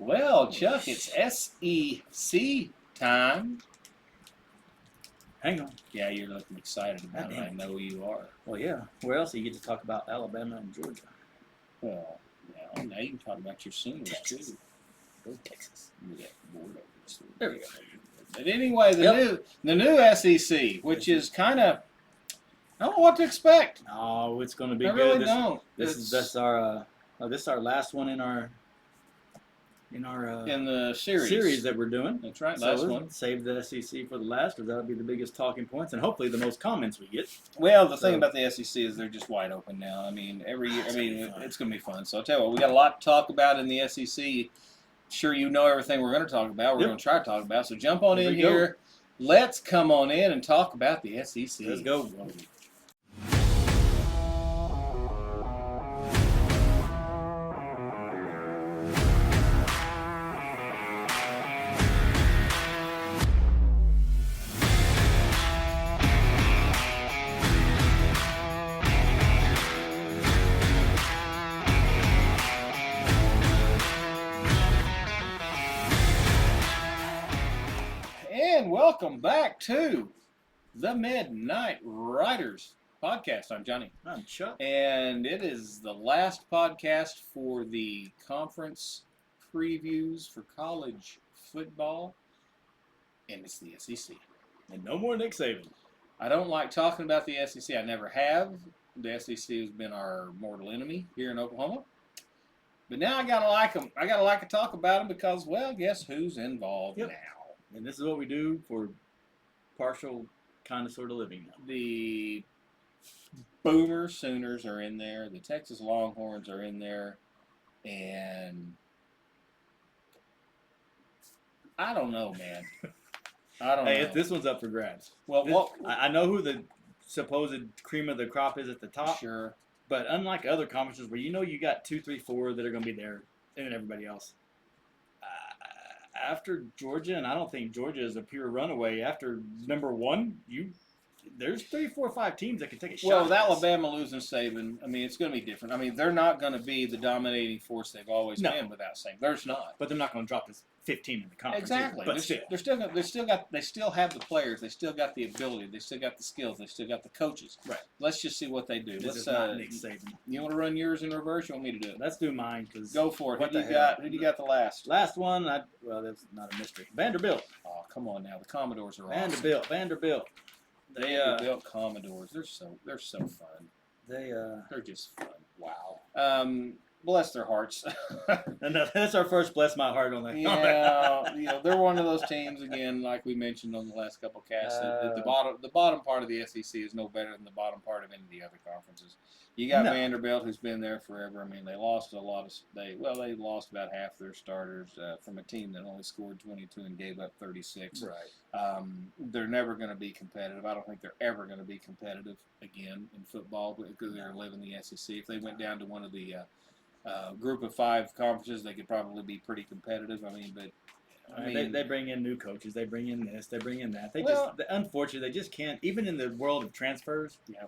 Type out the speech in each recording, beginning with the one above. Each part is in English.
Well, Chuck, it's SEC time. Hang on. Yeah, you're looking excited about it. I know you are. Well, yeah. Where else do you get to talk about Alabama and Georgia? Well, now you can talk about your Sooners, Texas. too. Go Texas. You get bored of this. There we go. But anyway, the new SEC, which is kind of, I don't know what to expect. Oh, it's going to be I good. really don't. This is our last one in our in the series that we're doing. That's right, So last one. Save the SEC for the last, because that'll be the biggest talking points and hopefully the most comments we get. Well, the thing about the SEC is they're just wide open now. I mean, every year, it's going to be fun. So I'll tell you what, we got a lot to talk about in the SEC. Sure, you know everything we're going to talk about. We're going to try to talk about. So jump on in here. Let's come on in and talk about the SEC. Let's go. And welcome back to the Midnight Riders podcast. I'm Johnny. I'm Chuck. And it is the last podcast for the conference previews for college football. And it's the SEC. And no more Nick Saban. I don't like talking about the SEC. I never have. The SEC has been our mortal enemy here in Oklahoma. But now I gotta like them. I gotta like to talk about them because, well, guess who's involved now? And this is what we do for partial kind of sort of living now. The Boomer Sooners are in there. The Texas Longhorns are in there. And I don't know, man. I don't know. This one's up for grabs. Well, I know who the supposed cream of the crop is at the top. Sure. But unlike other conferences where you know you got 2, 3, 4 that are going to be there, and then everybody else. After Georgia, and I don't think Georgia is a pure runaway. After number 1, there's 3, 4, 5 teams that can take a shot. Well, with Alabama losing Saban, I mean, it's going to be different. I mean, they're not going to be the dominating force they've always been without Saban. There's not. But they're not going to drop this 15 in the conference. Exactly. But they still have the players. They still got the ability. They still got the skills. They still got the coaches. Right. Let's just see what they do. This is not Nick Saban. You want to run yours in reverse? You want me to do it? Let's do mine. Go for it. Who do you got? Who do you got the last? Last one. That's not a mystery. Vanderbilt. Oh, come on now. The Commodores are Vanderbilt. awesome. Vanderbilt. Vanderbilt Commodores. They're so fun. They're just fun. Wow. Bless their hearts. And that's our first bless my heart on that. Yeah, they're one of those teams again, like we mentioned on the last couple casts. The bottom part of the SEC is no better than the bottom part of any of the other conferences. You got Vanderbilt, who's been there forever. I mean, they lost a lot of they lost about half their starters from a team that only scored 22 and gave up 36. Right. They're never going to be competitive. I don't think they're ever going to be competitive again in football because they're living the SEC. If they went down to one of the group of 5 conferences, they could probably be pretty competitive. They bring in new coaches. They bring in this. They bring in that. Unfortunately, they just can't. Even in the world of transfers. Yeah.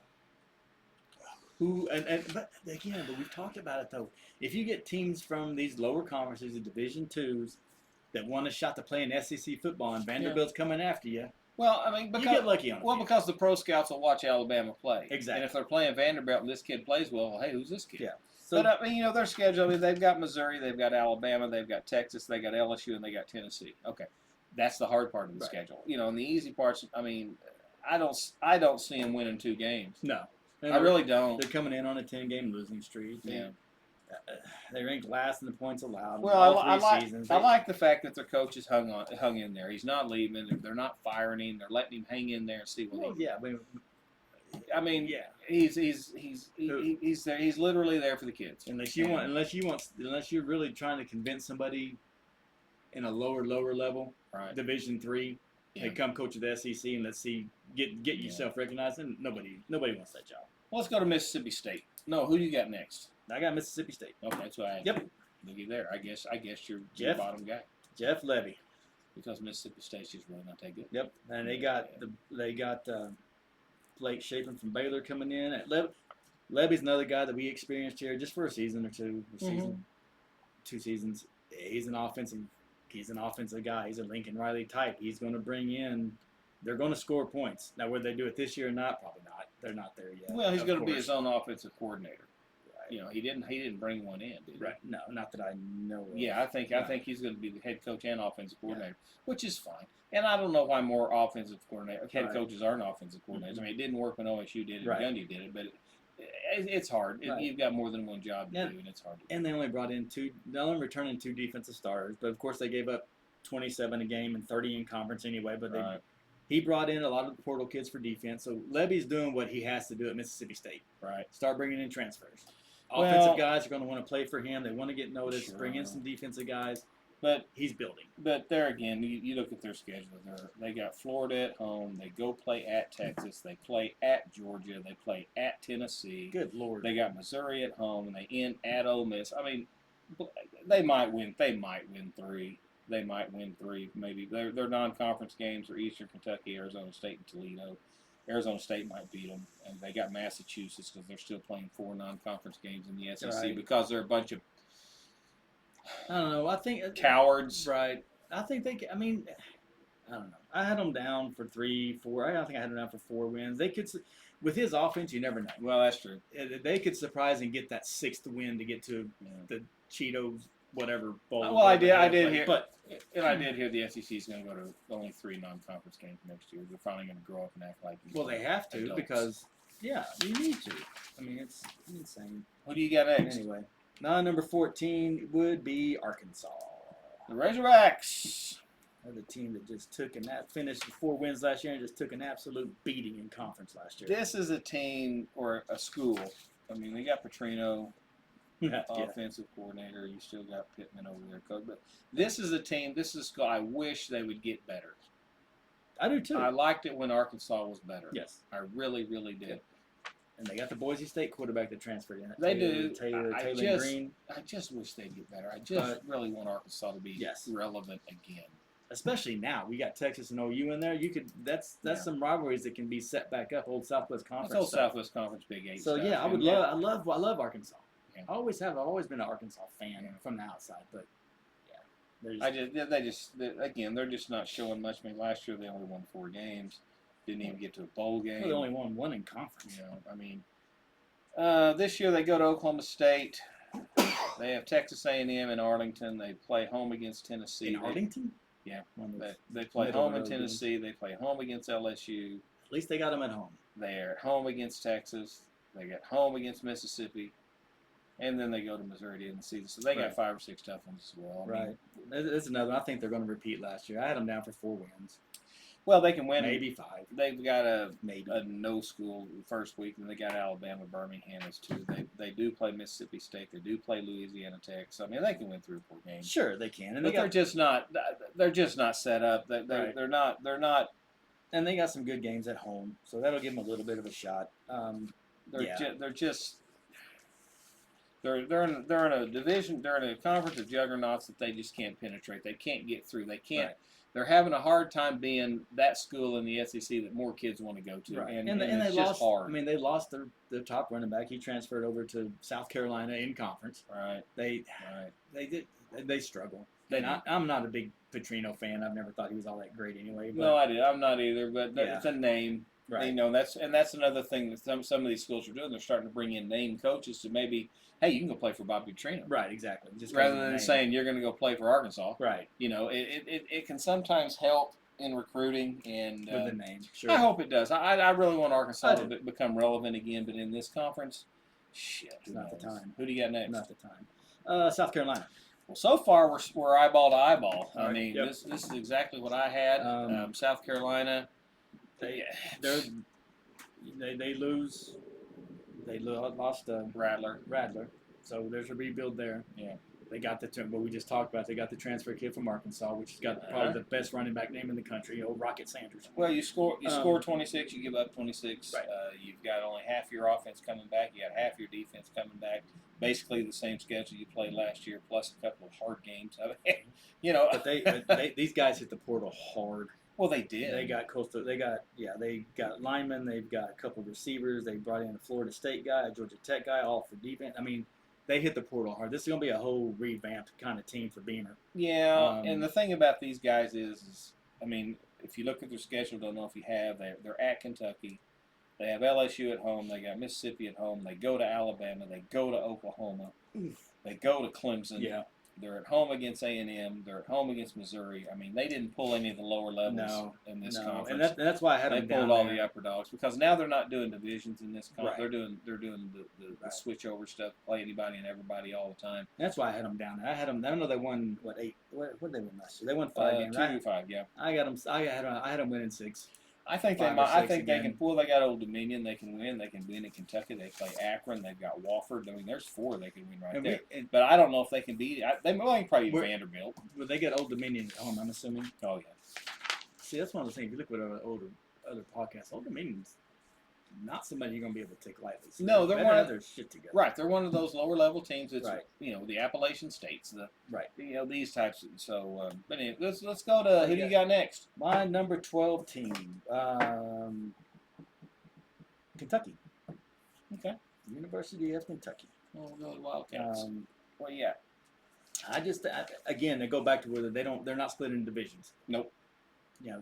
But we've talked about it though. If you get teams from these lower conferences, the Division IIs, that want a shot to play in SEC football, and Vanderbilt's coming after you. Well, I mean, you get lucky on it. Well, because the pro scouts will watch Alabama play. Exactly. And if they're playing Vanderbilt and this kid plays well, hey, who's this kid? Yeah. But, I mean, their schedule, they've got Missouri, they've got Alabama, they've got Texas, they got LSU, and they got Tennessee. Okay. That's the hard part of the schedule. And the easy parts, I mean, I don't see them winning 2 games. No. I really don't. They're coming in on a 10-game losing streak. Yeah. They ranked last in the points allowed. Well, I like the fact that their coach has hung in there. He's not leaving. They're not firing him. They're letting him hang in there and see what he. Yeah. I mean, he's there. He's literally there for the kids. Unless you're really trying to convince somebody in a lower level, Division III, hey, come coach of the SEC and let's see get yourself recognized. And nobody wants that job. Well, let's go to Mississippi State. No, who do you got next? I got Mississippi State. Okay, that's what I had. Yep. Looky there. I guess you're the bottom guy. Jeff Levy. Because Mississippi State's just really not that good. Yep. And they got Blake Shapen from Baylor coming in. Levy's another guy that we experienced here just for a season or two. 2 seasons. he's an offensive guy. He's a Lincoln Riley type. He's going to bring in. They're going to score points. Now, whether they do it this year or not, probably not. They're not there yet. Well, he's going to be his own offensive coordinator. Right. He didn't bring one in, did he? Right. No, not that I know of. Yeah, I think he's going to be the head coach and offensive coordinator, which is fine. And I don't know why more offensive head coaches aren't offensive coordinators. I mean, it didn't work when OSU did it, and Gundy did it, but it's hard. Right. You've got more than one job to do, and it's hard to do. And they only brought in returning 2 defensive starters, but of course they gave up 27 a game and 30 in conference anyway. But he brought in a lot of the portal kids for defense. So Levy's doing what he has to do at Mississippi State. Right. Start bringing in transfers. Offensive guys are going to want to play for him. They want to get noticed. Sure. Bring in some defensive guys. But he's building. But there again, you look at their schedule. They got Florida at home. They go play at Texas. They play at Georgia. They play at Tennessee. Good Lord. They got Missouri at home, and they end at Ole Miss. I mean, they might win. They might win 3. They might win 3. Maybe their non-conference games are Eastern Kentucky, Arizona State, and Toledo. Arizona State might beat them, and they got Massachusetts because they're still playing 4 non-conference games in the SEC because they're a bunch of I don't know. I think cowards. Right. I think I mean, I don't know. I had them down for 3, 4. I don't think I had them down for 4 wins. They could, with his offense, you never know. Well, that's true. They could surprise and get that 6th win to get to the Cheetos whatever bowl. Well, I did hear, and I did hear the SEC is going to go to only 3 non-conference games next year. They're finally going to grow up and act like. Well, they have to adults. Because you need to. I mean, it's insane. Who do you got next? Anyway, number 14 would be Arkansas. The Razorbacks. They're the team that just finished with 4 wins last year and just took an absolute beating in conference last year. This is a team or a school. I mean, they got Petrino. Offensive coordinator, you still got Pittman over there, coach. But this is a team. This is a school. I wish they would get better. I do too. I liked it when Arkansas was better. Yes, I really, really did. And they got the Boise State quarterback that transferred in. They do. Taylor Green. I just wish they'd get better. I just really want Arkansas to be relevant again. Especially now, we got Texas and OU in there. That's some rivalries that can be set back up. Old Southwest Conference. That's old Southwest Conference Big 8. So stuff. I love Arkansas. Yeah. I've always been an Arkansas fan from the outside, but they're just not showing much. I mean, last year they only won 4 games, didn't even get to a bowl game. Well, they only won 1 in conference. I mean, this year they go to Oklahoma State. They have Texas A&M in Arlington. They play home against Tennessee. In Arlington? Yeah, they play home in Tennessee. They play home against LSU. At least they got them at home. They're at home against Texas. They got home against Mississippi. And then they go to Missouri to end the season. So they got 5 or 6 tough ones as well. I mean, that's another one. I think they're going to repeat last year. I had them down for 4 wins. Well, they can win. Maybe 5. They've got a no school first week, and they got Alabama, Birmingham as 2. They do play Mississippi State. They do play Louisiana Tech. So I mean, they can win 3 or 4 games. Sure, they can. And they're just not. They're just not set up. They're not. And they got some good games at home, so that'll give them a little bit of a shot. They're in a division. They're in a conference of juggernauts that they just can't penetrate. They can't get through. They can't. Right. They're having a hard time being that school in the SEC that more kids want to go to. Right. And they it's lost, just hard. I mean, they lost their top running back. He transferred over to South Carolina in conference. Right. They struggle. I'm not a big Petrino fan. I've never thought he was all that great anyway. But, no, I'm not either. But it's a name. Right. That's another thing that some of these schools are doing. They're starting to bring in name coaches to maybe, hey, you can go play for Bobby Petrino. Right, exactly. Just rather than saying you're going to go play for Arkansas. Right. It can sometimes help in recruiting and with the name. Sure. I hope it does. I really want Arkansas to become relevant again, but in this conference, it's not the time. Who do you got next? Not the time. South Carolina. Well, so far we're eyeball to eyeball. Right. I mean, this is exactly what I had. South Carolina. They lose. They lost Rattler. So there's a rebuild there. Yeah. They got what we just talked about. They got the transfer kid from Arkansas, which has got probably the best running back name in the country, old Rocket Sanders. Well, you score 26, you give up 26. Right. You've got only half your offense coming back. You got half your defense coming back. Basically the same schedule you played last year, plus a couple of hard games. But these guys hit the portal hard. Well, they did. They got linemen. They've got a couple of receivers. They brought in a Florida State guy, a Georgia Tech guy, all for defense. I mean, they hit the portal hard. This is going to be a whole revamped kind of team for Beamer. Yeah, and the thing about these guys is, I mean, if you look at their schedule, don't know if you have, they're at Kentucky. They have LSU at home. They got Mississippi at home. They go to Alabama. They go to Oklahoma. They go to Clemson. Yeah. They're at home against A&M. They're at home against Missouri. I mean, they didn't pull any of the lower levels in this conference. And that's why I had them They pulled all the upper dogs because now they're not doing divisions in this conference. Right. They're doing the switch over stuff, play anybody and everybody all the time. That's why I had them down there. I know they won eight. What did they win last year? They won 5 games. 2-5, yeah. I got them. I had them winning 6. I think they might. I think they can pull. They got Old Dominion. They can win. They can win in Kentucky. They play Akron. They've got Wofford. I mean, there's 4 they can win right there. But I don't know if they can beat it. They can probably beat Vanderbilt. But they get Old Dominion at home, I'm assuming. Oh yeah. See, that's one of the things. If you look at other podcasts, Old Dominion's not somebody you're going to be able to take lightly. So no, they're one of their shit together. Right, they're one of those lower level teams. That's the Appalachian states. These types. So, but anyway, let's go to who do you got next? My number 12 team, Kentucky. Okay. University of Kentucky. We'll go to Wildcats. What do you got? Again, they go back to where they're not split into divisions. Nope.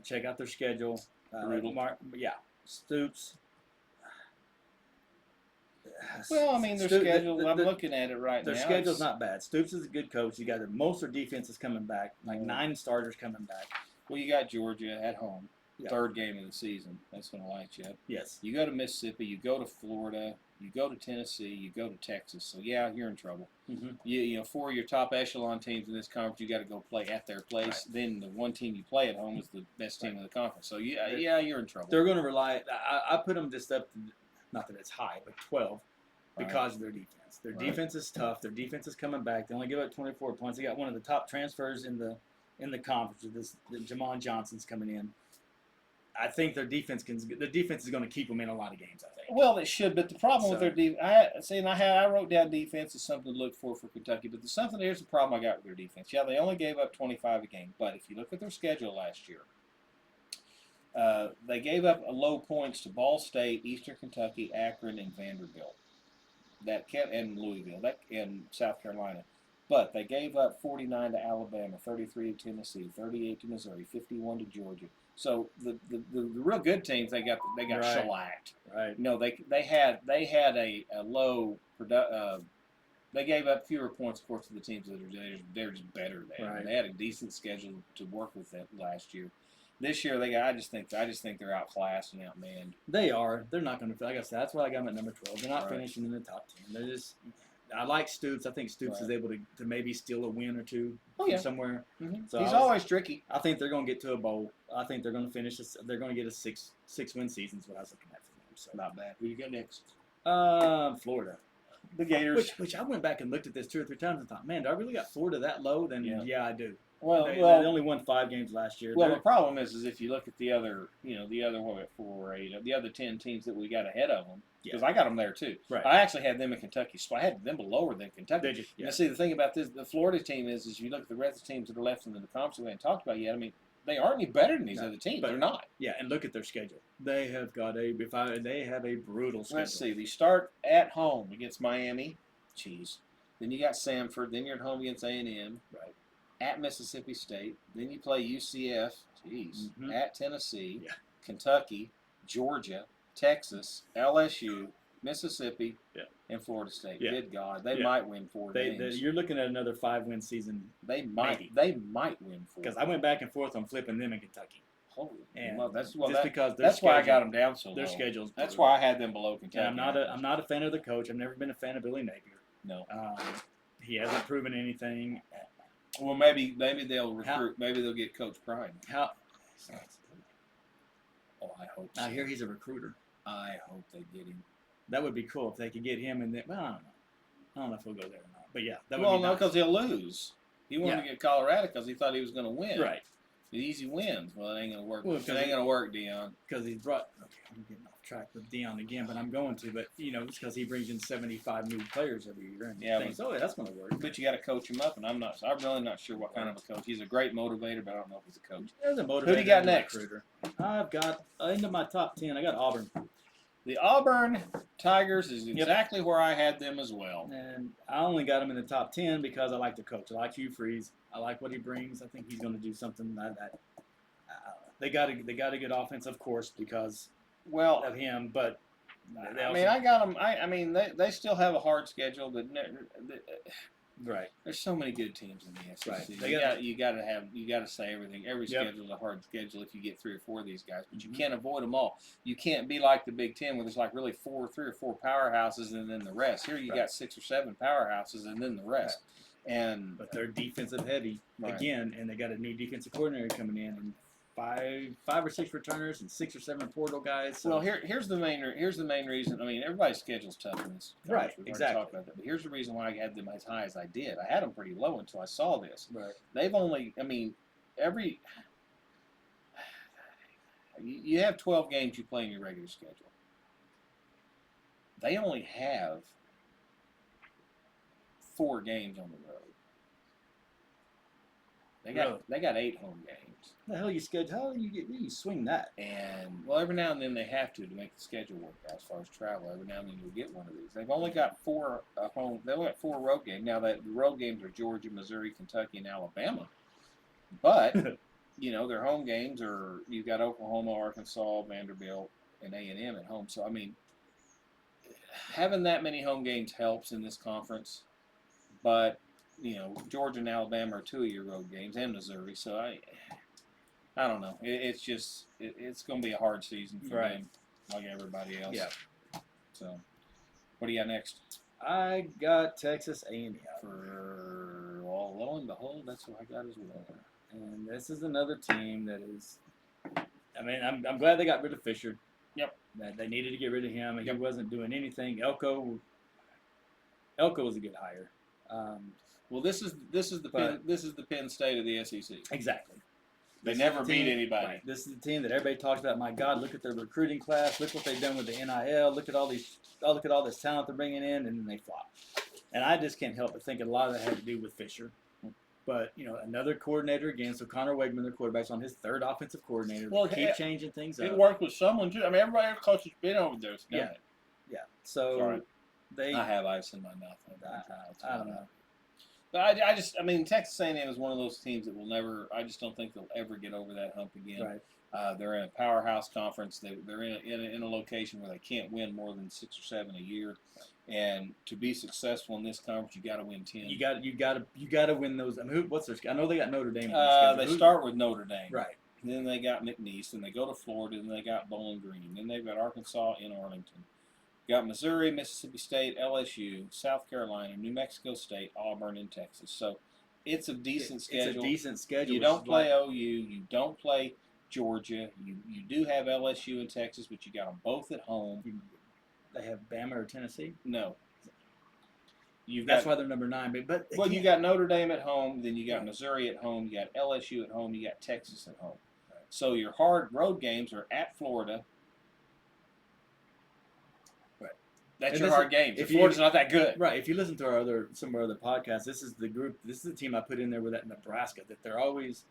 Check out their schedule. Stoops. Well, I mean, their schedule, I'm looking at it right now. Their schedule's not bad. Stoops is a good coach. You got most of their defense is coming back, 9 starters coming back. Well, you got Georgia at home, third game of the season. That's going to light you up. Yes. You go to Mississippi, you go to Florida, you go to Tennessee, you go to Texas. So, yeah, you're in trouble. Mm-hmm. 4 of your top echelon teams in this conference, you got to go play at their place. Right. Then the one team you play at home is the best team in the conference. So, yeah, you're in trouble. They're going to rely. I put them just up, not that it's high, but 12. Because of their defense. Their defense is tough. Their defense is coming back. They only give up 24 points. They got one of the top transfers in the conference. Jamon Johnson's coming in. I think their defense is going to keep them in a lot of games. I think. Well, it should, but the problem with their defense, I wrote down defense as something to look for Kentucky. But here's the problem I got with their defense. Yeah, they only gave up 25 a game. But if you look at their schedule last year, they gave up low points to Ball State, Eastern Kentucky, Akron, and Vanderbilt. And Louisville, and South Carolina. But they gave up 49 to Alabama, 33 to Tennessee, 38 to Missouri, 51 to Georgia. So the real good teams they got shellacked. Right. They had a low they gave up fewer points, of course, to the teams that they're just better than. Right. They had a decent schedule to work with that last year. This year, I just think they're outclassed and outmanned. They are. They're not going to. Like I said, that's why I got them at number 12. They're not finishing in the top 10. They're just. I like Stoops. I think Stoops is able to maybe steal a win or two from somewhere. Mm-hmm. So he's always tricky. I think they're going to get to a bowl. I think they're going to finish. They're going to get a six win season. Is what I was looking at for them. So not bad. Who you got next? Florida. The Gators. Which I went back and looked at this 2 or 3 times and thought, man, do I really got Florida that low? Then yeah I do. Well, they only won 5 games last year. Well, the problem is if you look at the other 4 or 8, the other 10 teams that we got ahead of them, because I got them there too. Right. I actually had them in Kentucky, so I had them lower than Kentucky. Did you? Yeah. Now, see, the thing about the Florida team is you look at the rest of the teams that are left in the conference we haven't talked about yet. I mean, they aren't any better than these other teams. They're not. Yeah, and look at their schedule. They have got a brutal schedule. Let's see. They start at home against Miami. Jeez. Then you got Samford. Then you're at home against A&M. Right. At Mississippi State, then you play UCF, at Tennessee, Yeah. Kentucky, Georgia, Texas, LSU, Mississippi, and Florida State. Yeah. Good God, they might win 4 games. You're looking at another 5-win season. They might win 4. Because I went back and forth on flipping them in Kentucky. Holy, that's why I got them down so low. Their schedules. That's why I had them below Kentucky. And I'm not a fan of the coach. I've never been a fan of Billy Napier. No. He hasn't proven anything. Well, maybe they'll recruit. Maybe they'll get Coach Prime. Oh, I hope so. I hear he's a recruiter. I hope they get him. That would be cool if they could get him. And well, I don't know. I don't know if he'll go there or not. But yeah, that would be nice. No, because he'll lose. He wanted to get Colorado because he thought he was going to win. Right. The easy wins. Well, it ain't going to work. It ain't going to work, Dion. Because he's brought. Okay, I'm getting off track with Dion again, but I'm going to. But it's because he brings in 75 new players every year. And that's going to work. But you got to coach him up, and I'm really not sure what kind of a coach. He's a great motivator, but I don't know if he's a coach. He's a motivator. Who do you got next? I've got into my top 10. I got Auburn. The Auburn Tigers is exactly where I had them as well. And I only got them in the top 10 because I like the coach. I like Hugh Freeze. I like what he brings. I think he's going to do something they got a good offense, of course, because of him. But I got them. They still have a hard schedule, but right. There's so many good teams in the SEC. Right. You got to say everything. Every schedule is a hard schedule if you get 3 or 4 of these guys, but you can't avoid them all. You can't be like the Big Ten where there's like really 3 or 4 powerhouses and then the rest. Here you got 6 or 7 powerhouses and then the rest. Right. But they're defensive heavy again, and they got a new defensive coordinator coming in, and 5 or 6 returners and 6 or 7 portal guys. So. Well, here's the main reason. I mean, everybody's schedule's tough in this. Right, exactly. Talked about that. But here's the reason why I had them as high as I did. I had them pretty low until I saw this. Right. They've only, you have 12 games you play in your regular schedule. They only have 4 games on the road. They got 8 home games. The hell you schedule? How do you swing that? And every now and then they have to make the schedule work out as far as travel. Every now and then you'll get one of these. They've only got 4 home. They only got 4 road games. Now the road games are Georgia, Missouri, Kentucky, and Alabama. But their home games are you've got Oklahoma, Arkansas, Vanderbilt, and A&M at home. So having that many home games helps in this conference. But Georgia and Alabama are 2 of your road games, and Missouri. So I don't know. It's just it's going to be a hard season for them, like everybody else. Yeah. So, what do you got next? I got Texas A&M. Lo and behold, that's what I got as well. And this is another team that is. I'm glad they got rid of Fisher. Yep. They needed to get rid of him, and he wasn't doing anything. Elko was a good hire. Well, this is the Penn State of the SEC. Exactly. They never beat anybody. Right. This is the team that everybody talks about. My God, look at their recruiting class. Look what they've done with the NIL. Look at all this talent they're bringing in, and then they flop. And I just can't help but think a lot of that had to do with Fisher. But another coordinator again. So Connor Wegman, their quarterback's on his 3rd offensive coordinator. Well, keep changing things up. It worked with someone too. Everybody else coach has been over there. Yeah. So I have ice in my mouth. I don't know. But Texas A&M is one of those teams that will never. I just don't think they'll ever get over that hump again. Right. They're in a powerhouse conference. They're in a location where they can't win more than 6 or 7 a year. And to be successful in this conference, you got to win 10. You got to win those. What's their schedule? I know they got Notre Dame. They start with Notre Dame. Right. And then they got McNeese. Then they go to Florida. Then they got Bowling Green. Then they've got Arkansas in Arlington. Got Missouri, Mississippi State, LSU, South Carolina, New Mexico State, Auburn, and Texas. So it's a decent schedule. It's a decent schedule. You don't play OU. You don't play Georgia. You do have LSU and Texas, but you got them both at home. They have Bama or Tennessee? No. That's why they're number 9. But you got Notre Dame at home. Then you got Missouri at home. You got LSU at home. You got Texas at home. Right. So your hard road games are at Florida. That's your hard game. Florida's not that good. Right. If you listen to some of our other podcasts, this is the team I put in there with that Nebraska that they're always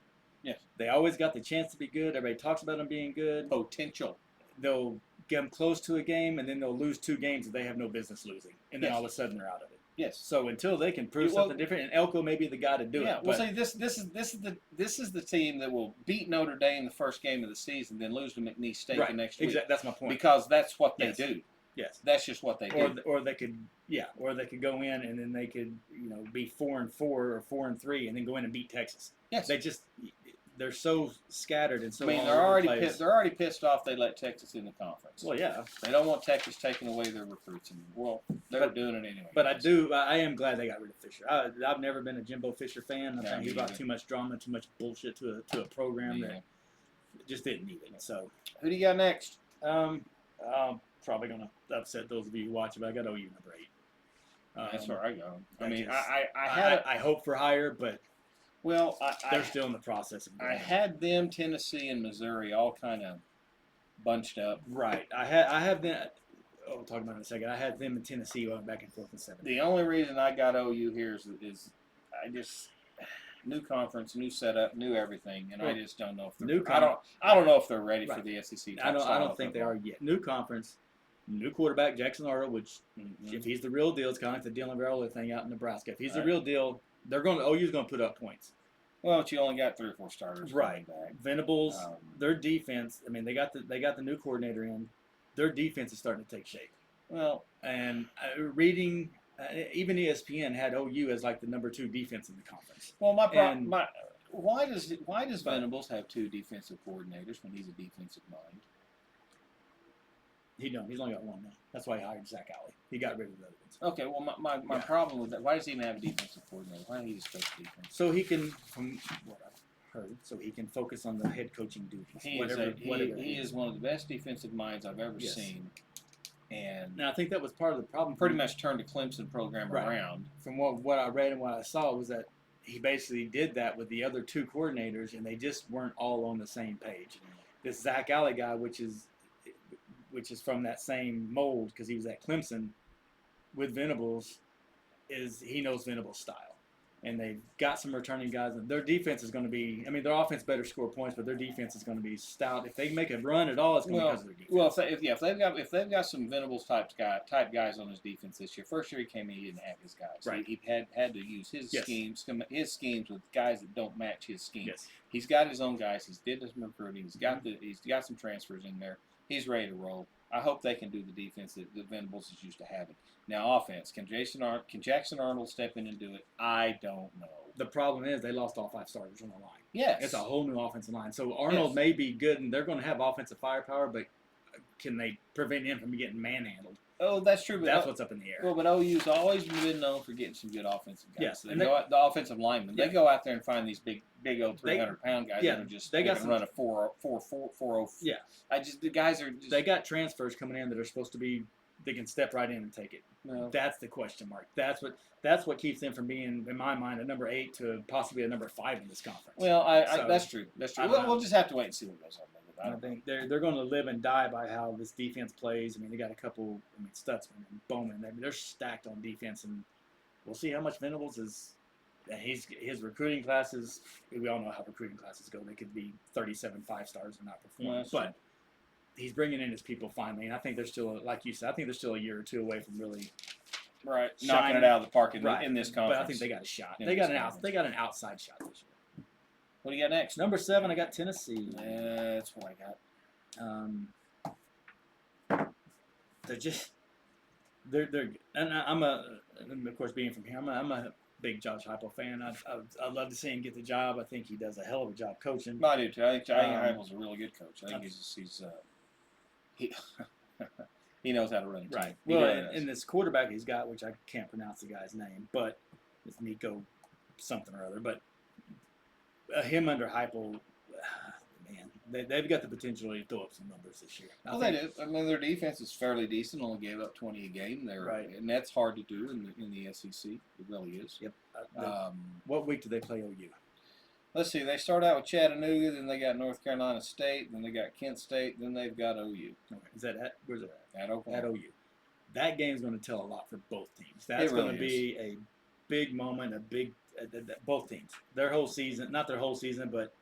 they always got the chance to be good. Everybody talks about them being good. Potential. They'll get them close to a game, and then they'll lose 2 games that they have no business losing, and then all of a sudden they're out of it. Yes. So until they can prove something different, and Elko may be the guy to do it. Yeah. Well, see, this is the team that will beat Notre Dame the first game of the season, then lose to McNeese State the next week. Exactly. That's my point. Because that's what they do. Yes, that's just what they do. Or they could, or they could go in and then they could, be 4-4 or 4-3 and then go in and beat Texas. Yes, they're so scattered and so. They're already pissed off. They let Texas in the conference. Well, yeah, they don't want Texas taking away their recruits anymore. Well, they're doing it anyway. But I am glad they got rid of Fisher. I've never been a Jimbo Fisher fan. I think he brought too much drama, too much bullshit to a program that just didn't need it. So, who do you got next? Probably going to upset those of you who watch it, but I got OU number 8. That's where I go. I hope for higher, but they're still in the process of doing I had them, Tennessee, and Missouri all kind of bunched up. Right. I have them. We'll talk about it in a second. I had them in Tennessee going back and forth in 7. The only reason I got OU here is I just new conference, new setup, new everything, and I just don't know if they're I don't know if they're ready for the SEC. I don't think they are yet. New conference, new quarterback Jackson Arnold, which if he's the real deal, it's kind of like the Dylan Raiola thing out in Nebraska. If he's the real deal, OU's going to put up points. Well, but you only got 3 or 4 starters. Right. Venables, their defense. I mean, they got the new coordinator in. Their defense is starting to take shape. Well, and reading, even ESPN had OU as like the number 2 defense in the conference. Well, why does Venables have 2 defensive coordinators when he's a defensive mind? He's only got 1 now. That's why he hired Zach Alley. He got rid of the other ones. Okay, well, my problem with that, why does he even have a defensive coordinator? Why don't he just coach defense? So he can, from what I've heard, so he can focus on the head coaching duties. He is one of the best defensive minds I've ever seen. And now I think that was part of the problem. Pretty much turned the Clemson program around. From what I read and what I saw was that he basically did that with the other 2 coordinators, and they just weren't all on the same page. This Zach Alley guy, which is from that same mold because he was at Clemson with Venables, he knows Venables' style. And they've got some returning guys. And their defense is going to be, I mean, their offense better score points, but their defense is going to be stout. If they make a run at all, it's going to be because of their defense. Well, if they've got some Venables type guys on his defense this year. First year he came in, he didn't have his guys. Right. He had to use his schemes with guys that don't match his scheme. Yes. He's got his own guys. He's did some recruiting. He's got some transfers in there. He's ready to roll. I hope they can do the defense that Venables is used to having. Now, offense. Can Jackson Arnold step in and do it? I don't know. The problem is they lost all 5 starters on the line. Yes. It's a whole new offensive line. So Arnold may be good, and they're going to have offensive firepower, but can they prevent him from getting manhandled? Oh, that's true. But that's what's up in the air. Well, but OU's always been known for getting some good offensive guys. Yes. And the offensive linemen. They go out there and find these big old 300-pound guys that are just they can run a 4.04. Yeah. The guys are just, they got transfers coming in that are supposed to be they can step right in and take it. No. That's the question mark. That's what keeps them from being, in my mind, a number 8 to possibly a number 5 in this conference. Well, that's true. That's true. We'll just have to wait and see what goes on. I think they're going to live and die by how this defense plays. I mean, they got a couple. I mean, Stutzman and Bowman. I mean, they're stacked on defense, and we'll see how much Venables is. His recruiting classes. We all know how recruiting classes go. They could be 37 5-stars and not perform. But he's bringing in his people finally, and I think they're still, like you said, I think they're still a year or 2 away from really knocking it out of the park in this conference. But I think they got a shot. They got an outside shot this year. What do you got next? Number 7, I got Tennessee. That's what I got. They're good. And of course, being from here, I'm a big Josh Heupel fan. I'd love to see him get the job. I think he does a hell of a job coaching. I do too. I think Heupel's a really good coach. I think he knows how to run a team. Right. Well, and this quarterback he's got, which I can't pronounce the guy's name, but it's Nico something or other, but him under Heupel, man, they've got the potential to throw up some numbers this year. They do. I mean, their defense is fairly decent. Only gave up 20 a game. And that's hard to do in the SEC. It really is. Yep. What week do they play OU? Let's see. They start out with Chattanooga, then they got North Carolina State, then they got Kent State, then they've got OU. Okay. Is that where's it at? At Oklahoma. At OU. That game's going to tell a lot for both teams. That's going to be a big moment, both teams. Their whole season, not their whole season, but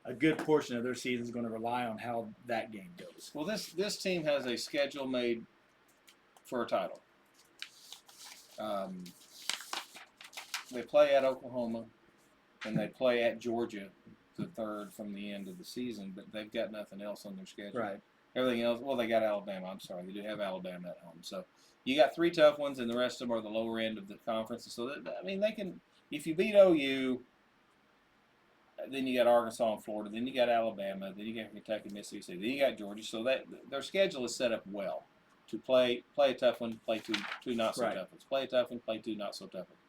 a good portion of their season is going to rely on how that game goes. Well, this team has a schedule made for a title. They play at Oklahoma, and they play at Georgia the third from the end of the season, but they've got nothing else on their schedule. Right. Everything else, they got Alabama. I'm sorry, they do have Alabama at home. So you got 3 tough ones, and the rest of them are the lower end of the conference. So, they can, if you beat OU, then you got Arkansas and Florida, then you got Alabama, then you got Kentucky, Mississippi, then you got Georgia. So their schedule is set up well to play a tough one, play two not so tough ones. Play a tough one, play 2 not so tough ones.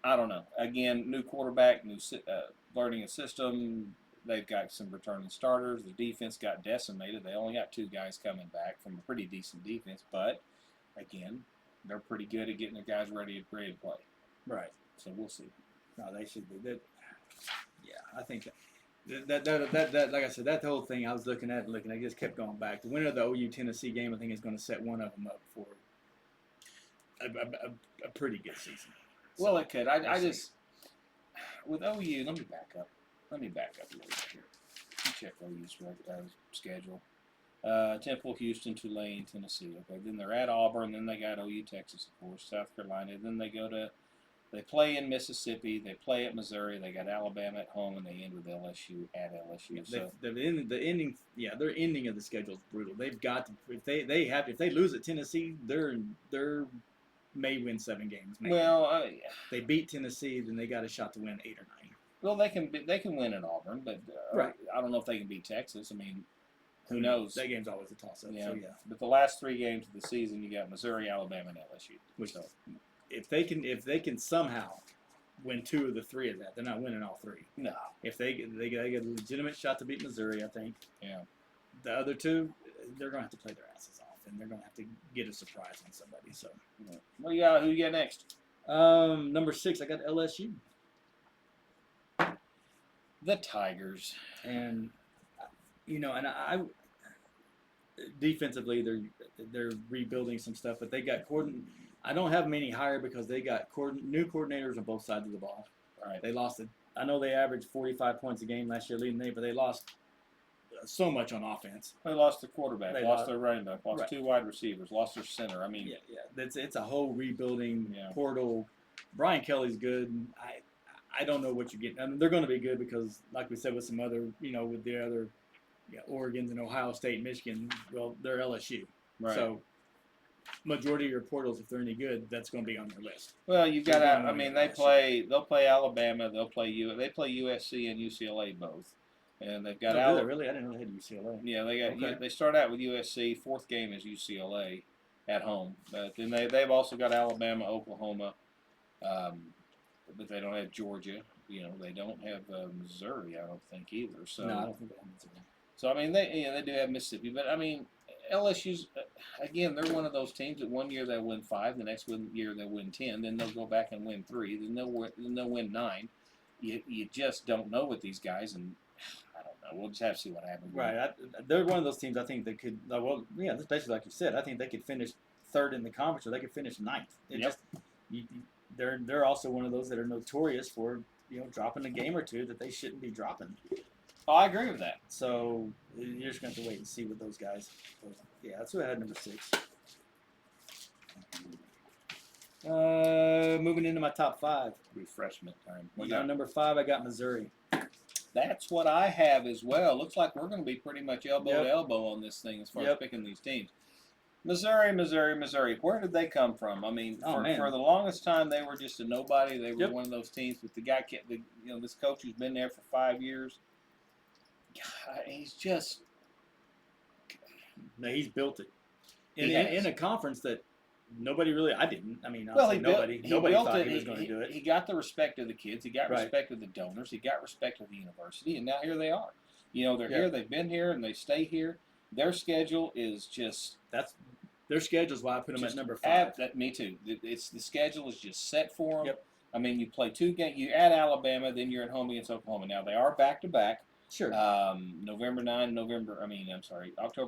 I don't know. Again, new quarterback, new learning a system. They've got some returning starters. The defense got decimated. They only got 2 guys coming back from a pretty decent defense. But, again, they're pretty good at getting their guys ready to play. Right. So we'll see. No, they should be. I think that like I said, that whole thing I was looking at, I just kept going back. The winner of the OU-Tennessee game, I think, is going to set one of them up for a pretty good season. Well, it could. I just, with OU, let me back up a little bit here. Let me check OU's schedule. Temple, Houston, Tulane, Tennessee. Okay, then they're at Auburn. Then they got OU, Texas, of course, South Carolina. Then they play in Mississippi. They play at Missouri. They got Alabama at home, and they end with LSU at LSU. So the ending, their ending of the schedule is brutal. They've got to, if they lose at Tennessee, they're may win 7 games. Maybe. Well, they beat Tennessee, then they got a shot to win 8 or 9. Well, they can win at Auburn, but right. I don't know if they can beat Texas. I mean, who knows? That game's always a toss-up. Yeah, so, yeah. But the last 3 games of the season, you got Missouri, Alabama, and LSU. Which, if they can somehow win 2 of the 3 of that, they're not winning all 3. No. If they get a legitimate shot to beat Missouri, I think. Yeah. The other 2, they're gonna have to play their asses off, and they're gonna have to get a surprise on somebody. So. Yeah. Well, yeah. Who you got next? Number 6, I got LSU. The Tigers. And I defensively they're rebuilding some stuff, but they got I don't have many higher because they got new coordinators on both sides of the ball. Right. They lost it. I know they averaged 45 points a game last year leading but they lost so much on offense. They lost their quarterback, lost their running back, lost right. 2 wide receivers, lost their center. I mean, it's a whole rebuilding portal. Brian Kelly's good. I don't know what you're getting. I mean, they're going to be good because, like we said, with some other, with the other, Oregon's and Ohio State, Michigan, well, they're LSU. Right. So, majority of your portals, if they're any good, that's going to be on their list. Well, you've got. I mean, they'll play Alabama. They play USC and UCLA both, and they've got. Really, I didn't know they had UCLA. Yeah, they got. Okay. They start out with USC. 4th game is UCLA at home, but then they've also got Alabama, Oklahoma. But they don't have Georgia. They don't have Missouri. I don't think either. So no, I don't think they have Missouri. So I mean, they do have Mississippi, but I mean, LSU's again. They're one of those teams that one year they'll win 5, the next year they'll win 10, then they'll go back and win 3, then they'll win 9. You just don't know with these guys, and I don't know. We'll just have to see what happens. Right. They're one of those teams. I think they could. Well, yeah, especially like you said. I think they could finish 3rd in the conference, or they could finish 9th. They're also one of those that are notorious for dropping a game or 2 that they shouldn't be dropping. Oh, I agree with that. So you're just going to have to wait and see with those guys. Yeah, that's who I had number 6. Moving into my top 5. Refreshment time. Number 5, I got Missouri. That's what I have as well. Looks like we're going to be pretty much elbow to elbow on this thing as far as picking these teams. Missouri. Where did they come from? I mean, for the longest time, they were just a nobody. They were one of those teams with the guy, this coach who's been there for 5 years. God, he's just. No, he's built it in a conference that nobody really. I didn't. I mean, nobody thought he was going to do it. He got the respect of the kids. He got respect of the donors. He got respect of the university, and now here they are. They're here. They've been here, and they stay here. Their schedule is just. Their schedule is why I put them at number 5. Me too. The schedule is just set for them. Yep. I mean, you play 2 games. You add Alabama, then you're at home against Oklahoma. Now they are back to back. Sure. October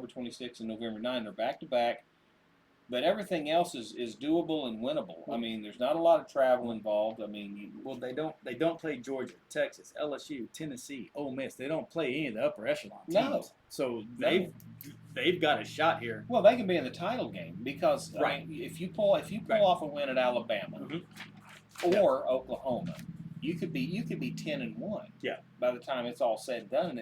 26th and November 9. They're back to back, but everything else is doable and winnable. I mean, there's not a lot of travel involved. I mean, they don't play Georgia, Texas, LSU, Tennessee, Ole Miss. They don't play any of the upper echelon teams. No. So they've got a shot here. Well, they can be in the title game because I mean, if you pull off a win at Alabama or Oklahoma. You could be 10-1. Yeah. By the time it's all said and done,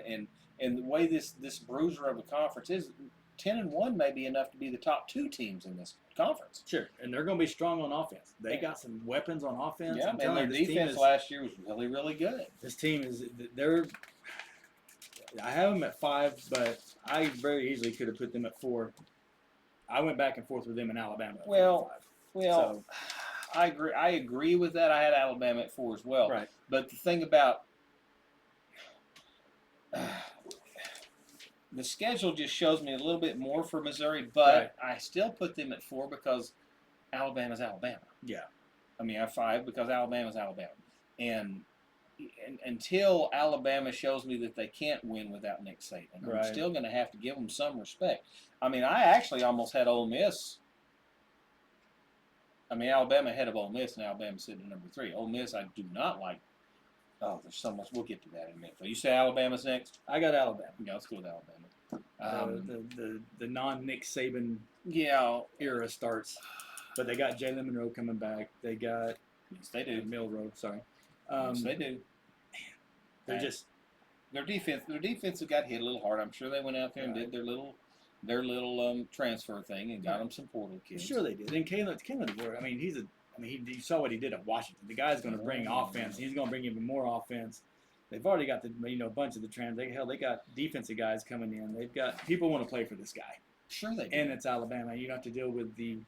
and the way this bruiser of a conference is, 10-1 may be enough to be the top 2 teams in this conference. Sure, and they're going to be strong on offense. They got some weapons on offense. Yeah, and their defense last year was really, really good. This team I have them at 5, but I very easily could have put them at 4. I went back and forth with them in Alabama. So, I agree with that. I had Alabama at 4 as well. Right. But the thing about the schedule just shows me a little bit more for Missouri, but I still put them at 4 because Alabama's Alabama. Yeah. I mean, I have 5 because Alabama's Alabama. And until Alabama shows me that they can't win without Nick Saban, I'm still going to have to give them some respect. I mean, I actually almost had Ole Miss. I mean, Alabama ahead of Ole Miss, and Alabama sitting at number 3. Ole Miss, I do not like Oh, there's so much. We'll get to that in a minute. So you say Alabama's next? I got Alabama. Yeah, let's go with Alabama. The non-Nick Saban era starts, but they got Jalen Monroe coming back. They got they do. Milroe, sorry. Yes, they do. They're just their defense got hit a little hard. I'm sure they went out there and did their little transfer thing and got them some portal kids. Sure they did. And Kalen DeBoer, you saw what he did at Washington. The guy's going to bring offense. He's going to bring even more offense. They've already got the bunch of the trans. They got defensive guys coming in. They've got people want to play for this guy. Sure they do. And it's Alabama. You don't have to deal with the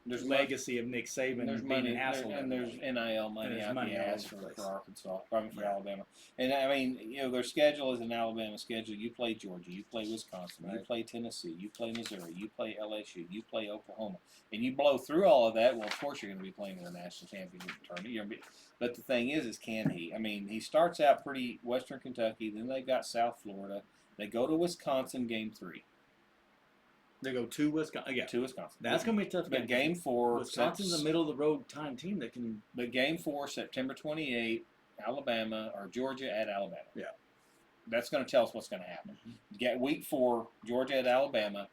there's legacy of Nick Saban there's being money, an asshole. And there's NIL money out the ass for Arkansas, probably for Alabama. And I mean, their schedule is an Alabama schedule. You play Georgia, you play Wisconsin, you play Tennessee, you play Missouri, you play LSU, you play Oklahoma, and you blow through all of that. Well, of course you're going to be playing in the national championship tournament. But the thing is can he? I mean, he starts out pretty Western Kentucky, then they got South Florida. They go to Wisconsin game 3. They go to Wisconsin. Yeah, to Wisconsin. That's going to be a tough game. But game 4, Wisconsin's a middle of the road time team that can. But game 4, September 28, Alabama or Georgia at Alabama. Yeah, that's going to tell us what's going to happen. Get week 4, Georgia at Alabama.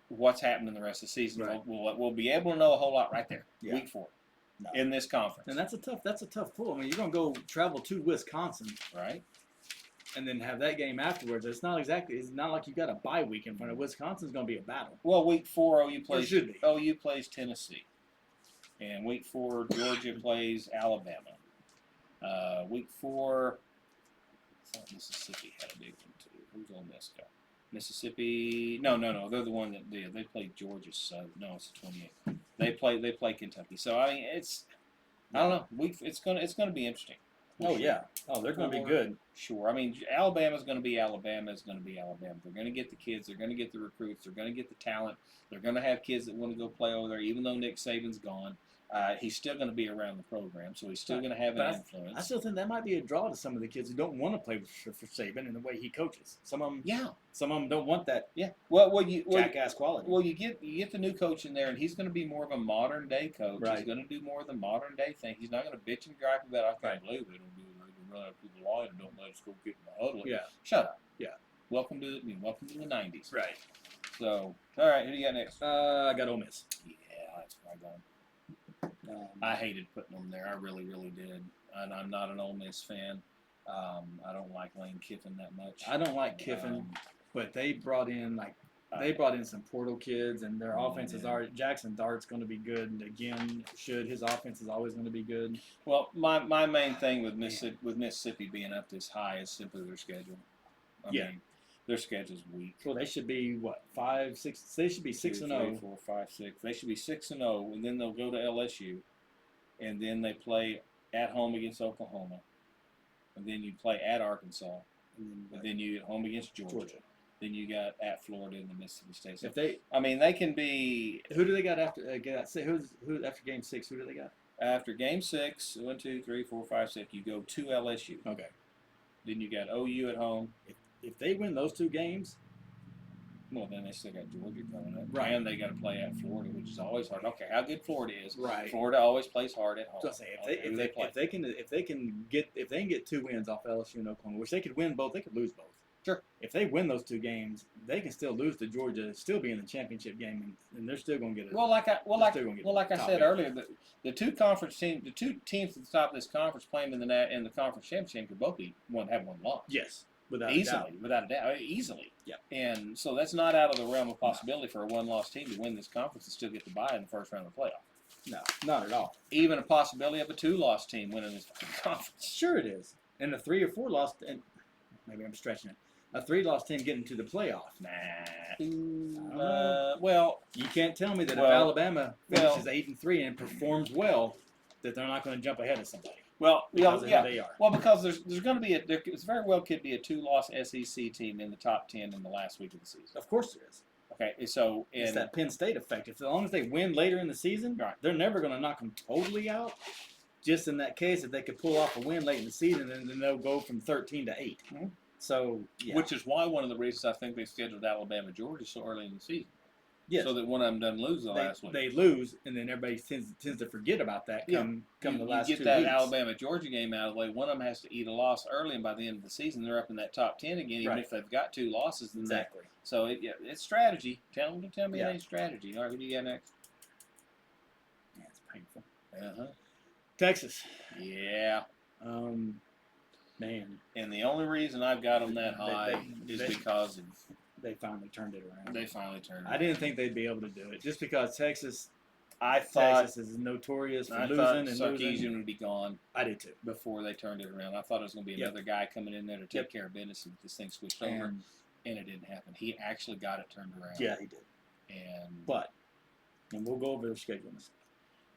What's happening the rest of the season? Right. We'll be able to know a whole lot right there. Yeah. Week 4 in this conference. And that's a tough pull. I mean, you're going to go travel to Wisconsin, right? And then have that game afterwards. It's not like you got a bye week in front of Wisconsin's going to be a battle. Well, week 4 OU plays Tennessee, and week 4 Georgia plays Alabama. Week 4, I thought Mississippi had a big one too. Who's Ole Miss got? Mississippi? No. They're the one that did. They played Georgia. So no, it's the 28th. They play Kentucky. So I mean, I don't know. It's gonna be interesting. Oh, yeah. Oh, they're going to be good. Sure. I mean, Alabama's going to be Alabama. Is going to be Alabama. They're going to get the kids. They're going to get the recruits. They're going to get the talent. They're going to have kids that want to go play over there, even though Nick Saban's gone. He's still going to be around the program, so he's still going to have an influence. I still think that might be a draw to some of the kids who don't want to play for Saban and the way he coaches. Some of them don't want that. Yeah. Jackass quality. Well, you get the new coach in there, and he's going to be more of a modern day coach. Right. He's going to do more of the modern day thing. He's not going to bitch and gripe about I can't believe it. Run up people line and don't let us go get in the huddle. Yeah. Shut up. Yeah. Welcome to the 90s. Right. So, all right, who do you got next? I got Ole Miss. Yeah, that's where I got. I hated putting them there. I really, really did. And I'm not an Ole Miss fan. I don't like Lane Kiffin that much. I don't like Kiffin, but they brought in some portal kids, and their offenses are. Jackson Dart's going to be good again. His offense is always going to be good. Well, my main thing with Mississippi being up this high is simply their schedule. I mean, their schedule's weak. Well, they should be 5, 6. They should be 6-0. 3, 4, 5, 6. They should be 6-0, and then they'll go to LSU, and then they play at home against Oklahoma, and then you play at Arkansas, and then you get home against Georgia. Then you got at Florida and the Mississippi State. So they can be. Who do they got after? Who after game 6? Who do they got? After game 6, 1, 2, 3, 4, 5, 6, you go to LSU. Okay. Then you got OU at home. If they win those 2 games, well, then they still got Georgia coming up. Right. And they got to play at Florida, which is always hard. Okay, how good Florida is. Right. Florida always plays hard at home. So if they can get 2 wins off LSU and Oklahoma, which they could win both, they could lose both. Sure. If they win those 2 games, they can still lose to Georgia, still be in the championship game, and they're still going to get it. Like I said earlier, the 2 conference teams, the 2 teams at the top of this conference playing in the conference championship could both have one loss. Yes, without a doubt, easily. Yeah. And so that's not out of the realm of possibility for a 1-loss team to win this conference and still get the bye in the first round of the playoff. No, not at all. Even a possibility of a 2-loss team winning this conference. Sure, it is. And a 3 or 4 loss, and maybe I'm stretching it. A 3-loss team getting to the playoff. Well, you can't tell me that if Alabama finishes 8-3 and performs well, that they're not going to jump ahead of somebody. Well, they are. Well, because there's going to be it's very well could be a 2-loss SEC team in the top 10 in the last week of the season. Of course there is. Okay, so it's that Penn State effect. As long as they win later in the season, they're never going to knock them totally out. Just in that case, if they could pull off a win late in the season, then they'll go from 13 to 8. So, which is why one of the reasons I think they scheduled Alabama Georgia so early in the season. Yes. So that one of them doesn't lose the last week. They lose, and then everybody tends to forget about that come the last 2 weeks. You get that Alabama-Georgia game out of the way. One of them has to eat a loss early, and by the end of the season, they're up in that top 10 again, even if they've got 2 losses. Exactly. So it's strategy. Tell me it ain't strategy. All right, who do you got next? Yeah, it's painful. Uh-huh. Texas. Yeah. Man. And the only reason I've got them that high is because of... They finally turned it around. I didn't think they'd be able to do it just because Texas is notorious for losing and Sarkisian would be gone. I did too. Before they turned it around. I thought it was going to be another guy coming in there to take care of business and this thing switched over. And it didn't happen. He actually got it turned around. Yeah, he did. And we'll go over their schedule in a second.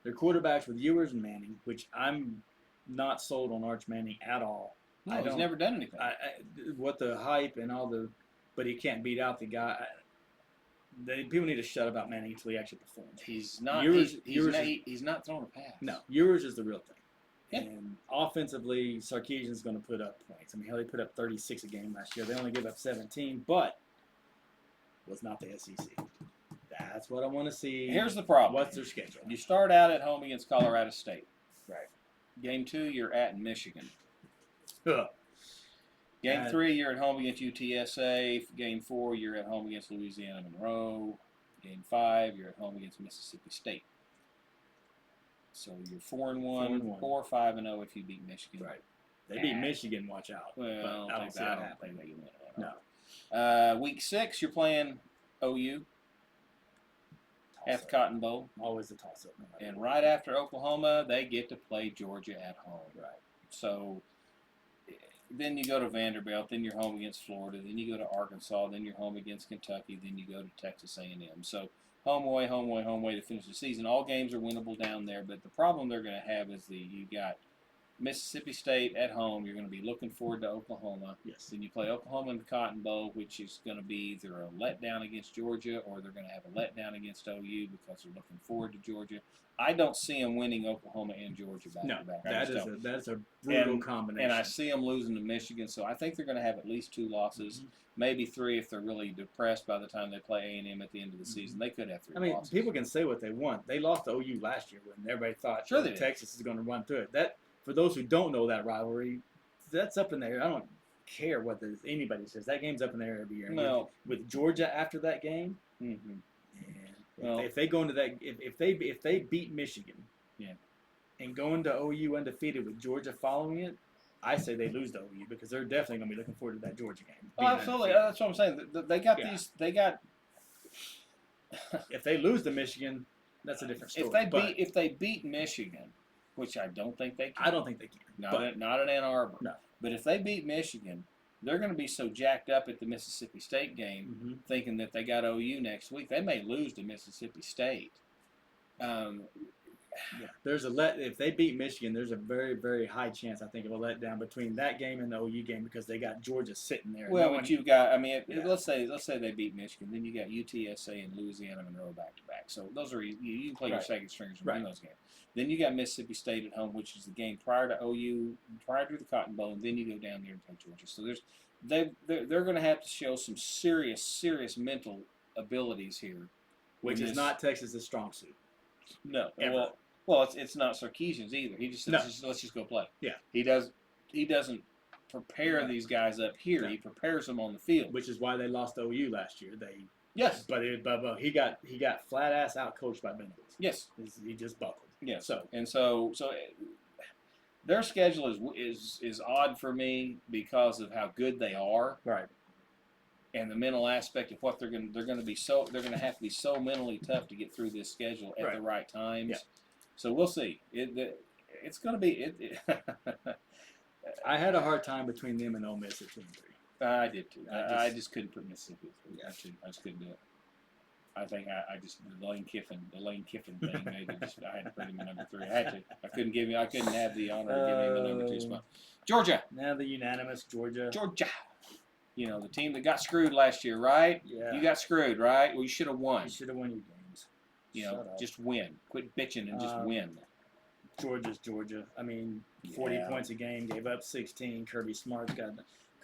Their quarterbacks with Ewers and Manning, which I'm not sold on Arch Manning at all. No, he's never done anything. What the hype and all the... But he can't beat out the guy. People need to shut about Manning until he actually performs. He's not throwing a pass. No, Ewers is the real thing. Yeah. And offensively, Sarkisian's going to put up points. I mean, they put up 36 a game last year. They only gave up 17, but it was not the SEC. That's what I want to see. Here's the problem. What's their schedule? You start out at home against Colorado State. Right. Game 2, you're at Michigan. Ugh. Game 3, you're at home against UTSA. Game 4, you're at home against Louisiana Monroe. Game 5, you're at home against Mississippi State. So you're 4-1, 4-5-0 if you beat Michigan. Right. They beat Michigan. Watch out. Well, I don't think they can win it. No. Week 6, you're playing OU at the Cotton Bowl. Always a toss-up. And right after Oklahoma, they get to play Georgia at home. Right. So then you go to Vanderbilt, then you're home against Florida, then you go to Arkansas, then you're home against Kentucky, then you go to Texas A&M. So home away to finish the season. All games are winnable down there, but the problem they're going to have is you got Mississippi State at home. You're going to be looking forward to Oklahoma. Yes. Then you play Oklahoma in the Cotton Bowl, which is going to be either a letdown against Georgia or they're going to have a letdown against OU because they're looking forward to Georgia. I don't see them winning Oklahoma and Georgia back to back. That's a brutal combination. And I see them losing to Michigan, so I think they're going to have at least 2 losses, maybe 3 if they're really depressed by the time they play A&M at the end of the season. They could have 3 losses. People can say what they want. They lost to OU last year when everybody thought Texas is going to run through it. For those who don't know that rivalry, that's up in there. I don't care what anybody says. That game's up in there every year. No. With Georgia after that game, if they go into that, if they beat Michigan, and go into OU undefeated with Georgia following it, I say they lose to OU because they're definitely going to be looking forward to that Georgia game. Oh, absolutely. That's what I'm saying. They got these. They got. If they lose to Michigan, that's a different story. If they beat Michigan, which I don't think they can. I don't think they can. Not in Ann Arbor. No. But if they beat Michigan, they're going to be so jacked up at the Mississippi State game, thinking that they got OU next week. They may lose to Mississippi State. If they beat Michigan, there's a very, very high chance I think of a letdown between that game and the OU game because they got Georgia sitting there. Well, but you've got, let's say they beat Michigan, then you got UTSA and Louisiana Monroe back to back. So those are you can play your second stringers and win those games. Then you got Mississippi State at home, which is the game prior to OU, prior to the Cotton Bowl, and then you go down there and play Georgia. So they're going to have to show some serious mental abilities here, which is not Texas's strong suit. No, well, it's not Sarkisian's either. He just says, let's just go play. Yeah, he doesn't prepare these guys up here. No. He prepares them on the field, which is why they lost to OU last year. Yes, but he got flat ass out coached by Benedict. Yes, he just buckled. Yeah. So their schedule is odd for me because of how good they are. Right. And the mental aspect of what they're going to have to be so mentally tough to get through this schedule at the right times. Yeah. So we'll see. It's going to be. I had a hard time between them and Ole Miss at 2-3. I did too. I just couldn't put Mississippi. I just couldn't do it. I think I just the Lane Kiffin thing made it. I had to put him in number 3. I had to. I couldn't have the honor of giving him the number 2 spot. Georgia. Now the unanimous Georgia. You know, the team that got screwed last year, right? Yeah. You got screwed, right? Well, you should have won. You should have won your games. Just win. Quit bitching and just win. Georgia's Georgia. I mean, 40 points a game, gave up 16. Kirby Smart's got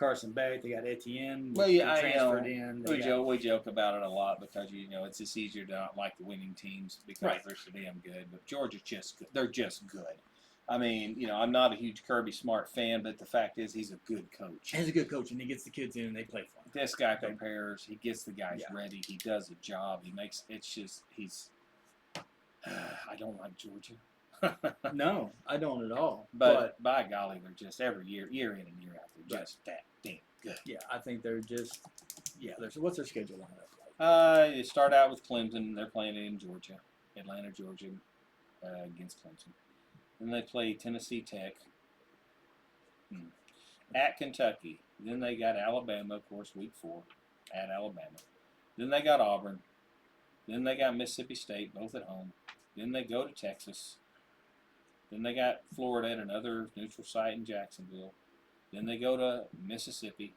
Carson Beck. They got Etienne. Well, yeah, transferred in. We joke about it a lot because it's just easier to not like the winning teams because they're so damn good. But Georgia's just good. They're just good. I mean, I'm not a huge Kirby Smart fan, but the fact is he's a good coach. He's a good coach, and he gets the kids in and they play for him. This guy prepares. He gets the guys ready. He does a job. He makes he's. I don't like Georgia. No, I don't at all. But by golly, they're just every year in and year out, they're just that damn good. Yeah, I think they're just. Yeah, what's their schedule lineup like? You start out with Clemson. They're playing in Georgia, Atlanta, Georgia, against Clemson. Then they play Tennessee Tech. At Kentucky. Then they got Alabama, of course, week 4 at Alabama. Then they got Auburn. Then they got Mississippi State, both at home. Then they go to Texas. Then they got Florida at another neutral site in Jacksonville. Then they go to Mississippi.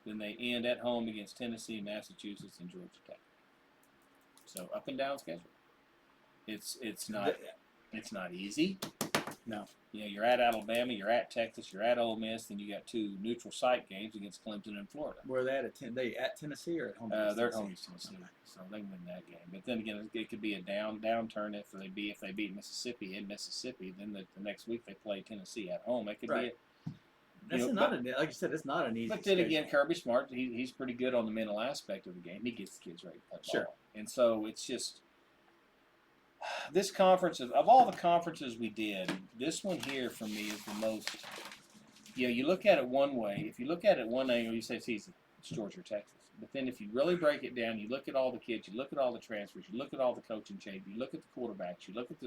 Then they end at home against Tennessee, Massachusetts, and Georgia Tech. So up and down schedule. It's not easy. No. You're at Alabama, you're at Texas, you're at Ole Miss, then you got 2 neutral site games against Clemson and Florida. Where are they at? They at Tennessee or at home? They're at home against Tennessee, so they win that game. But then again, it could be a downturn if they beat Mississippi in Mississippi. Then the next week they play Tennessee at home. It could be. Like you said, it's not an easy. But then again, Kirby Smart, he's pretty good on the mental aspect of the game. He gets the kids ready to play ball. Sure. And so it's just. This conference, of all the conferences we did, this one here for me is the most. You look at it one way. If you look at it one angle, you say it's easy. It's Georgia or Texas. But then if you really break it down, you look at all the kids, you look at all the transfers, you look at all the coaching change, you look at the quarterbacks, you look at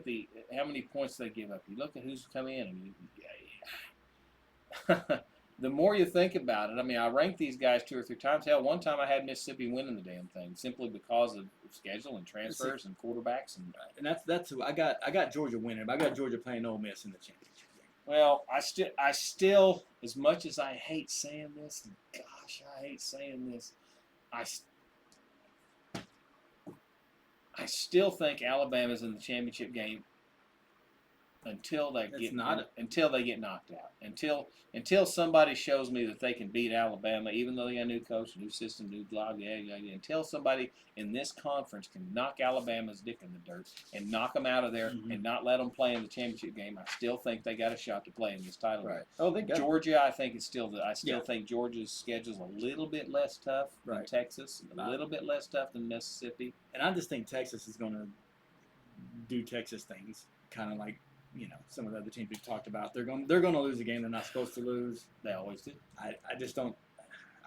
the how many points they give up, you look at who's come in, and the more you think about it, I mean, I ranked these guys 2 or 3 times. Hell, one time I had Mississippi winning the damn thing simply because of schedule and transfers and quarterbacks and that's who I got. I got Georgia winning, but I got Georgia playing Ole Miss in the championship game. Well, I still, as much as I hate saying this, and gosh, I hate saying this, I still think Alabama's in the championship game until they get knocked out. Until somebody shows me that they can beat Alabama, even though they got a new coach, new system, new blog, until somebody in this conference can knock Alabama's dick in the dirt and knock them out of there and not let them play in the championship game, I still think they got a shot to play in this title. Right. Oh, they got Georgia, I think it's still. I still think Georgia's schedule's a little bit less tough than Texas, a little bit less tough than Mississippi. And I just think Texas is going to do Texas things, kind of like. Some of the other teams we've talked about, they're going to lose a game they're not supposed to lose. They always do. I just don't.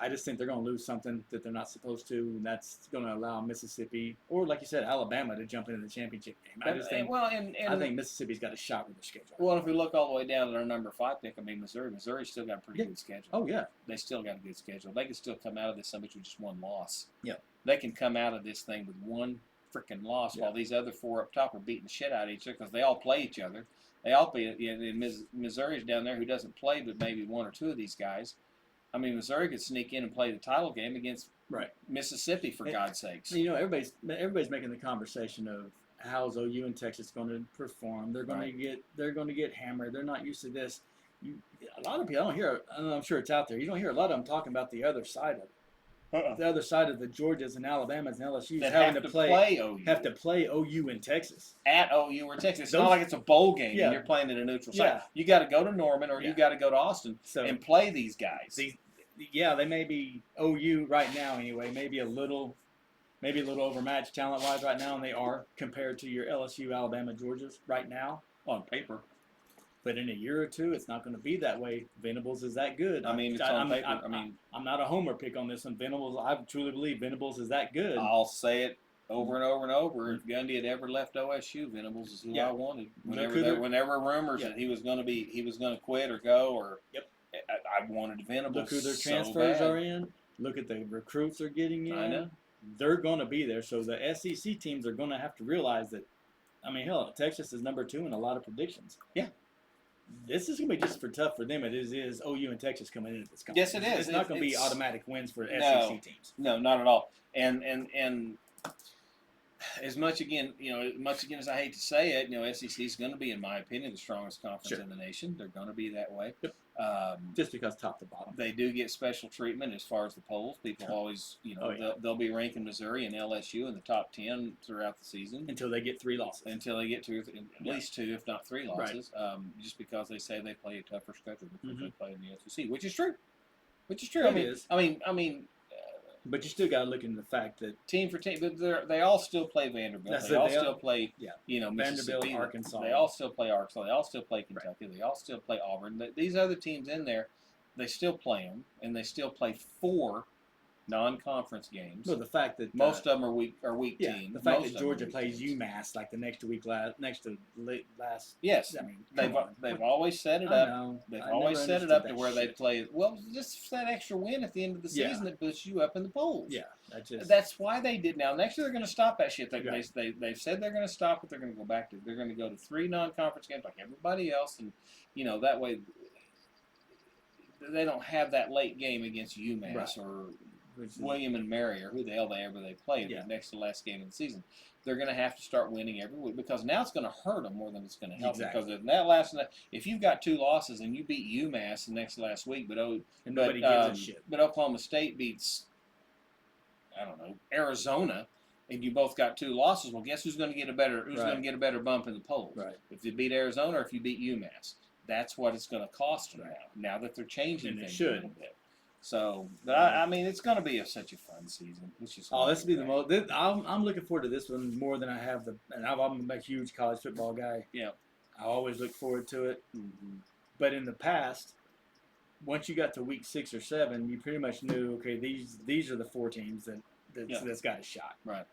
I just think they're going to lose something that they're not supposed to, and that's going to allow Mississippi or, like you said, Alabama to jump into the championship game. I just think. I think Mississippi's got a shot with their schedule. Well, if we look all the way down to their number 5 pick, I mean Missouri's still got a pretty good schedule. Oh yeah, they still got a good schedule. They can still come out of this with just 1 loss. Yep. They can come out of this thing with 1 freaking loss while these other 4 up top are beating the shit out of each other because they all play each other. They all play. Missouri's down there who doesn't play but maybe 1 or 2 of these guys. I mean, Missouri could sneak in and play the title game against Mississippi for God's sakes. Everybody's making the conversation of how's OU and Texas going to perform. They're going to get hammered. They're not used to this. A lot of people I don't hear. I'm sure it's out there. You don't hear a lot of them talking about the other side of it. The other side of the Georgias and Alabamas and LSU's having to play OU. Have to play OU in Texas. At OU or Texas. It's not like it's a bowl game and you're playing in a neutral site. You got to go to Norman or you got to go to Austin and play these guys. They may be OU right now anyway, maybe a little overmatched talent-wise right now, and they are compared to your LSU, Alabama, Georgias right now on paper. But in a year or 2, it's not going to be that way. Venables is that good. I mean, it's on paper. I'm not a homer pick on this one. Venables, I truly believe Venables is that good. I'll say it over and over and over. If Gundy had ever left OSU, Venables is who I wanted. Whenever rumors that he was going to quit or go, or I wanted Venables. Look who their transfers are in. Look at the recruits they're getting in. I know. They're going to be there. So the SEC teams are going to have to realize that. I mean, hell, Texas is number 2 in a lot of predictions. Yeah. This is going to be just for tough for them. It is OU and Texas coming into this Yes, conference. it is. It's not going to be automatic wins for SEC teams. No, not at all. And as much again as I hate to say it, SEC is going to be, in my opinion, the strongest conference in the nation. They're going to be that way. Yep. Just because top to bottom. They do get special treatment as far as the polls. People always, they'll be ranking Missouri and LSU in the top 10 throughout the season. Until they get 3 losses. Until they get to at least 2, if not 3 losses. Right. Just because they say they play a tougher schedule because they play in the SEC, which is true. I mean, but you still got to look into the fact that team for team, but they all still play Vanderbilt. They all still play, Vanderbilt, Arkansas. They all still play Arkansas. They all still play Kentucky. They all still play Auburn. These other teams in there, they still play them, and they still play 4 non-conference games. Well, the fact that most of them are week teams. The fact that Georgia plays UMass like the next last. Yes, I mean they've always set it up. They've always set it up to where they play. Well, just that extra win at the end of the season that boosts you up in the polls. Yeah, that's why they did. Now next year they're going to stop that shit. They've said they're going to stop it. They're going to go back to. They're going to go to 3 non-conference games like everybody else, and that way they don't have that late game against UMass or William and Mary, or who the hell they play next to the last game of the season. They're going to have to start winning every week because now it's going to hurt them more than it's going to help them. Because if you've got 2 losses and you beat UMass the next to last week, but nobody gives a shit. But Oklahoma State beats, I don't know, Arizona, and you both got 2 losses. Well, guess who's going to get a better bump in the polls? Right. If you beat Arizona or if you beat UMass, that's what it's going to cost them now that they're changing things a little bit. So, but I mean, it's going to be such a fun season. It's just this will be the most. I'm looking forward to this one more than I have and I'm a huge college football guy. Yeah, I always look forward to it. Mm-hmm. But in the past, once you got to week 6 or 7, you pretty much knew, okay, these are the 4 teams that's got a shot. Right.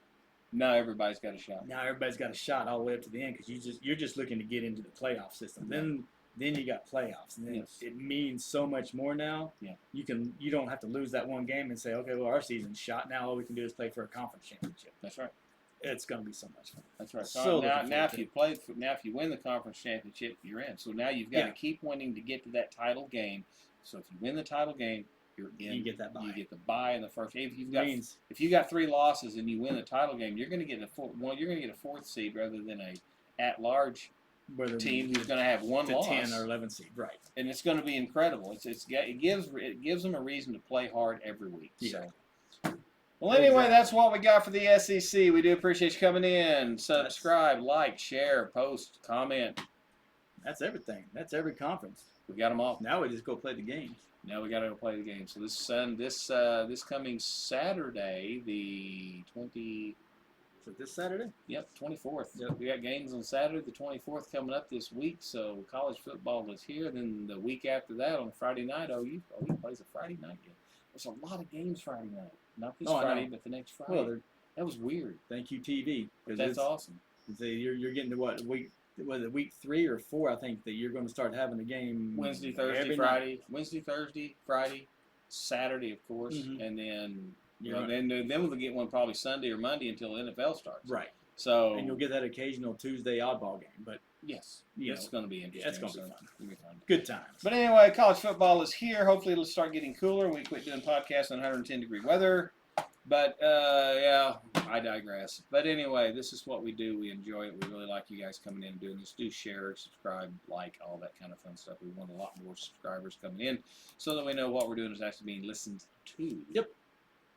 Now everybody's got a shot. Now everybody's got a shot all the way up to the end because you're just looking to get into the playoff system. Then you got playoffs, and then it means so much more now. Yeah, you don't have to lose that one game and say, okay, well, our season's shot. Now all we can do is play for a conference championship. That's right. It's going to be so much fun. That's right. So now if you win the conference championship, you're in. So now you've got to keep winning to get to that title game. So if you win the title game, you're in. You get that bye. You get the bye in the first game. If you got 3 losses and you win the title game, you're going to get a 4th seed rather than a at-large team who's going to have 1 loss. 10 or 11 seed, right? And it's going to be incredible. It gives them a reason to play hard every week. Yeah. So. Well, anyway, that's what we got for the SEC. We do appreciate you coming in. Subscribe, like, share, post, comment. That's everything. That's every conference. We got them all. Now we just go play the games. Now we got to go play the game. So this coming Saturday, the 20. So this Saturday? Yep, 24th. Yep. We got games on Saturday, the 24th, coming up this week. So college football is here. Then the week after that, on Friday night, OU plays a Friday night game. There's a lot of games Friday night. Not this Friday, but the next Friday. Well, that was weird. Thank you, TV. That's awesome. You're getting to what week? Was it week 3 or 4? I think that you're going to start having a game Wednesday, Thursday, Friday. Wednesday, Thursday, Friday, Saturday, of course, and then. Then we'll get one probably Sunday or Monday until the NFL starts. Right. So and you'll get that occasional Tuesday oddball game, but yes, it's going to be interesting. It's going to be fun. Good times. But anyway, college football is here. Hopefully, it'll start getting cooler. We quit doing podcasts in 110-degree weather. But I digress. But anyway, this is what we do. We enjoy it. We really like you guys coming in and doing this. Do share, subscribe, like, all that kind of fun stuff. We want a lot more subscribers coming in so that we know what we're doing is actually being listened to. Yep.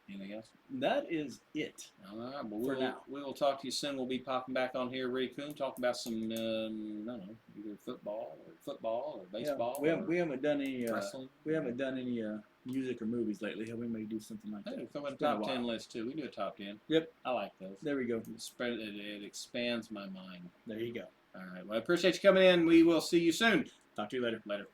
Anything else? That is it. All right. Well, we will talk to you soon. We'll be popping back on here really soon, talking about some, I don't know, either football or baseball. Yeah, we haven't done any wrestling. We haven't done any music or movies lately. We may do something like that. Come with a top 10 list too. We do a top 10. Yep. I like those. There we go. It expands my mind. There you go. All right. Well, I appreciate you coming in. We will see you soon. Talk to you later. Later.